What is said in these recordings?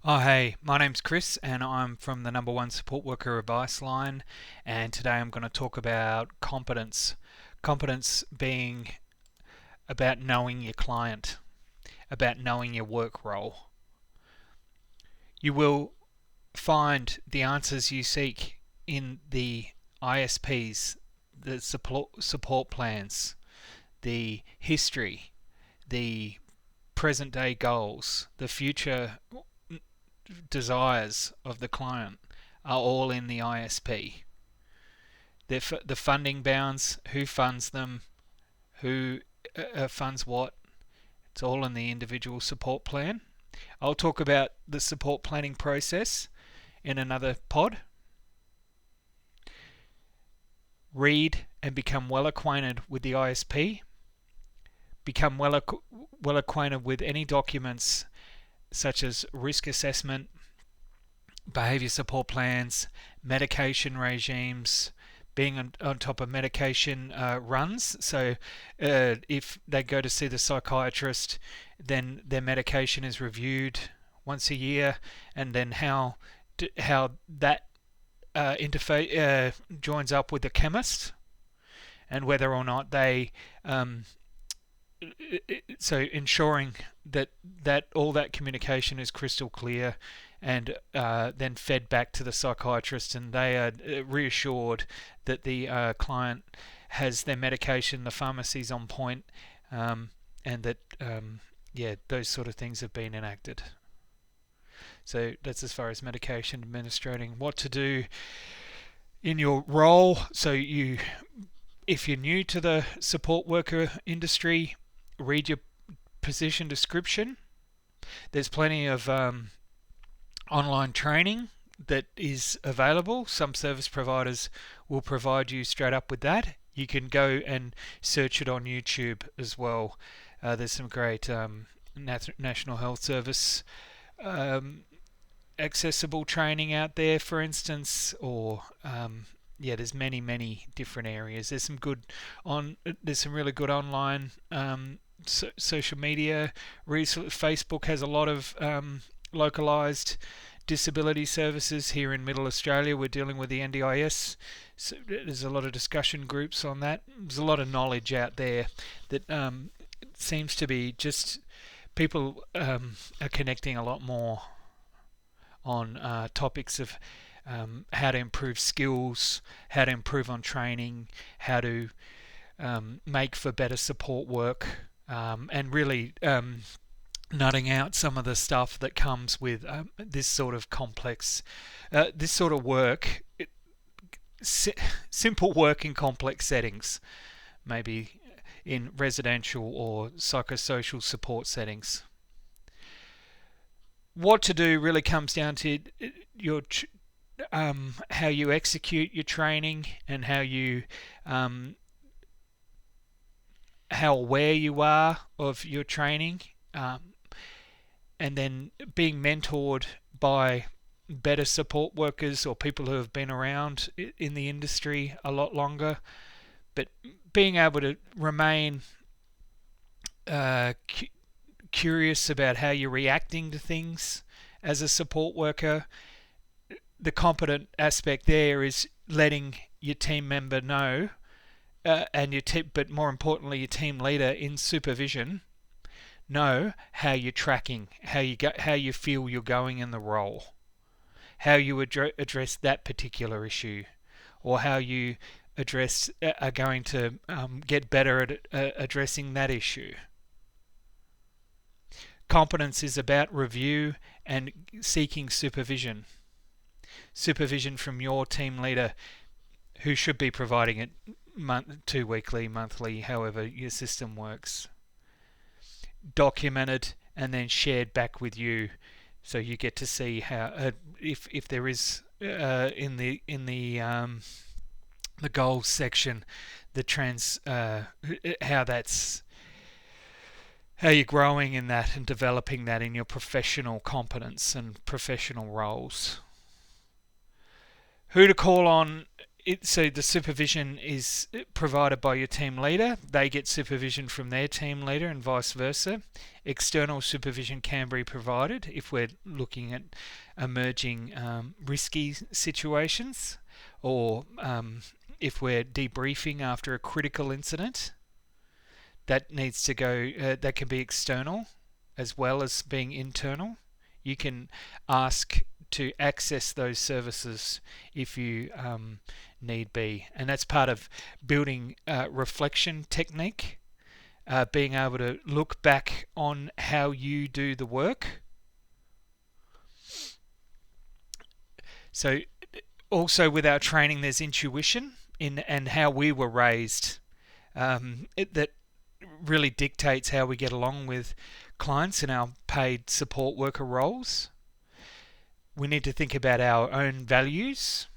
Oh, hey, my name's Chris, and I'm from the number one support worker advice line. And today I'm going to talk about competence. Competence being about knowing your client, about knowing your work role. You will find the answers you seek in the ISPs, the support plans, the history, the present day goals, the future desires of the client are all in the ISP. The funding bounds, who funds them, who funds what, it's all in the individual support plan. I'll talk about the support planning process in another pod. Read and become well acquainted with the ISP. Become well acquainted with any documents such as risk assessment, behaviour support plans, medication regimes, being on top of medication runs. So if they go to see the psychiatrist, then their medication is reviewed once a year, and then how that interface joins up with the chemist, and whether or not they so ensuring that all that communication is crystal clear and then fed back to the psychiatrist, and they are reassured that the client has their medication, the pharmacy's on point, and that those sort of things have been enacted. So that's as far as medication administrating. What to do in your role. So if you're new to the support worker industry, read your position description. There's plenty of online training that is available. Some service providers will provide you straight up with that. You can go and search it on YouTube as well. There's some great National Health Service accessible training out there, for instance, or there's many different areas. There's some really good online social media. Facebook has a lot of localized disability services. Here in Middle Australia, we're dealing with the NDIS. So there's a lot of discussion groups on that. There's a lot of knowledge out there that seems to be just people are connecting a lot more on topics of how to improve skills, how to improve on training, how to make for better support work, and really nutting out some of the stuff that comes with this sort of complex, this sort of work, simple work in complex settings, maybe in residential or psychosocial support settings. What to do really comes down to your how you execute your training, and how aware you are of your training, and then being mentored by better support workers or people who have been around in the industry a lot longer, but being able to remain curious about how you're reacting to things as a support worker. The competent aspect there is letting your team member know, but more importantly, your team leader in supervision know how you're tracking, how you feel you're going in the role, how you address that particular issue, or how you are going to get better at addressing that issue. Competence is about review and seeking supervision. Supervision from your team leader, who should be providing it weekly, monthly, however your system works. Documented and then shared back with you, so you get to see how if there is in the goals section, how you're growing in that and developing that in your professional competence and professional roles. Who to call on So the supervision is provided by your team leader. They get supervision from their team leader and vice versa. External supervision can be provided if we're looking at emerging risky situations, or if we're debriefing after a critical incident. That needs to go. That can be external as well as being internal. You can ask to access those services if you need be, and that's part of building reflection technique, being able to look back on how you do the work. So also with our training, there's intuition in and how we were raised, that really dictates how we get along with clients in our paid support worker roles. We need to think about our own values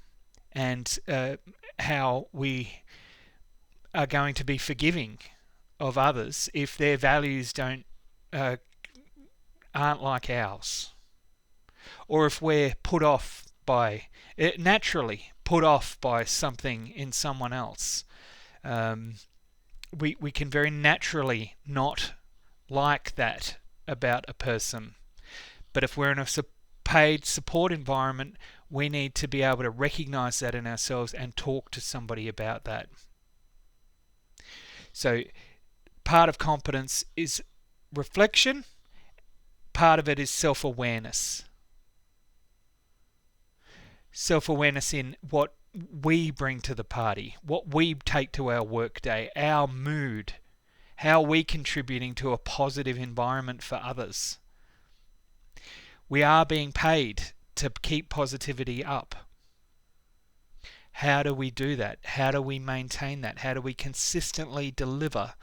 and how we are going to be forgiving of others if their values aren't like ours, or if we're naturally put off by something in someone else. We can very naturally not like that about a person. But if we're in a paid support environment, we need to be able to recognize that in ourselves and talk to somebody about that. So part of competence is reflection, part of it is self-awareness. Self-awareness in what we bring to the party, what we take to our workday, our mood, how we're contributing to a positive environment for others. We are being paid to keep positivity up. How do we do that? How do we maintain that? How do we consistently deliver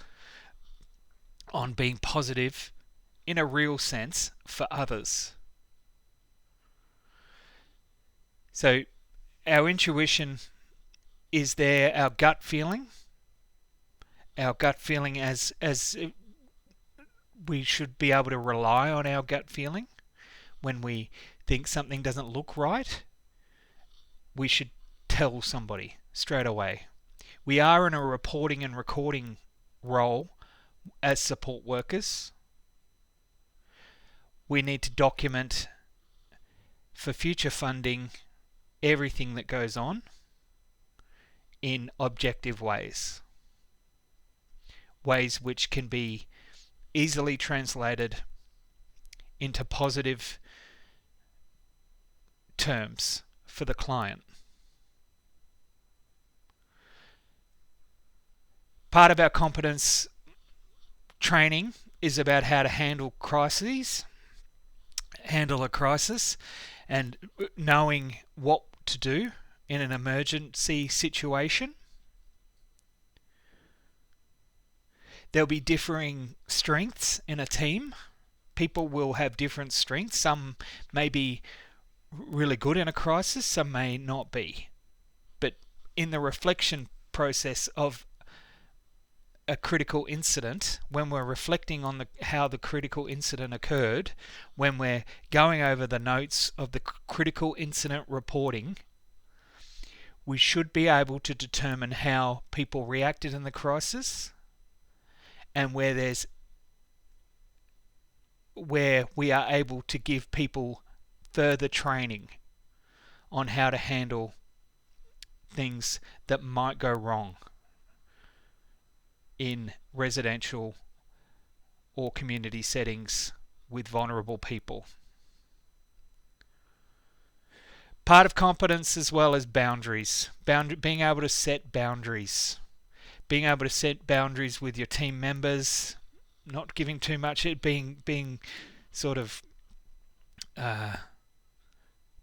on being positive in a real sense for others? So our intuition is there, our gut feeling. Our gut feeling as we should be able to rely on our gut feeling. When we think something doesn't look right, we should tell somebody straight away. We are in a reporting and recording role as support workers. We need to document for future funding everything that goes on in objective ways which can be easily translated into positive terms for the client. Part of our competence training is about how to handle a crisis, and knowing what to do in an emergency situation. There'll be differing strengths in a team. People will have different strengths. Some may be really good in a crisis, some may not be. But in the reflection process of a critical incident, when we're reflecting on how the critical incident occurred, when we're going over the notes of the critical incident reporting, we should be able to determine how people reacted in the crisis, and where we are able to give people further training on how to handle things that might go wrong in residential or community settings with vulnerable people. Part of competence as well as boundaries. Being able to set boundaries. Being able to set boundaries with your team members, not giving too much, being sort of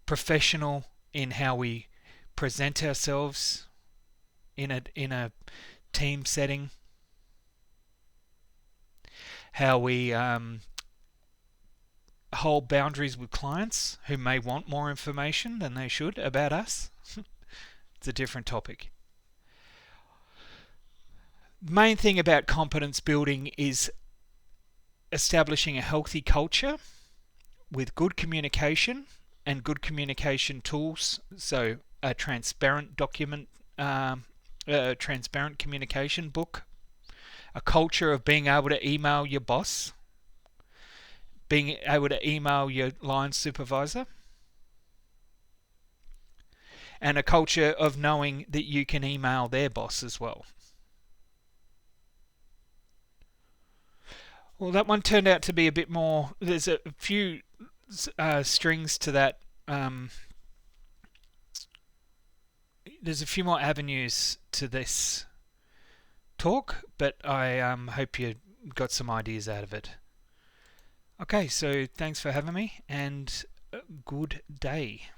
professional in how we present ourselves in a team setting. How we hold boundaries with clients who may want more information than they should about us. It's a different topic. The main thing about competence building is establishing a healthy culture with good communication and good communication tools. So a transparent document transparent communication book, a culture of being able to email your boss, being able to email your line supervisor, and a culture of knowing that you can email their boss as well. Well, that one turned out to be a bit more. There's a few strings to that. There's a few more avenues to this talk, but I hope you got some ideas out of it. Okay, so thanks for having me, and good day.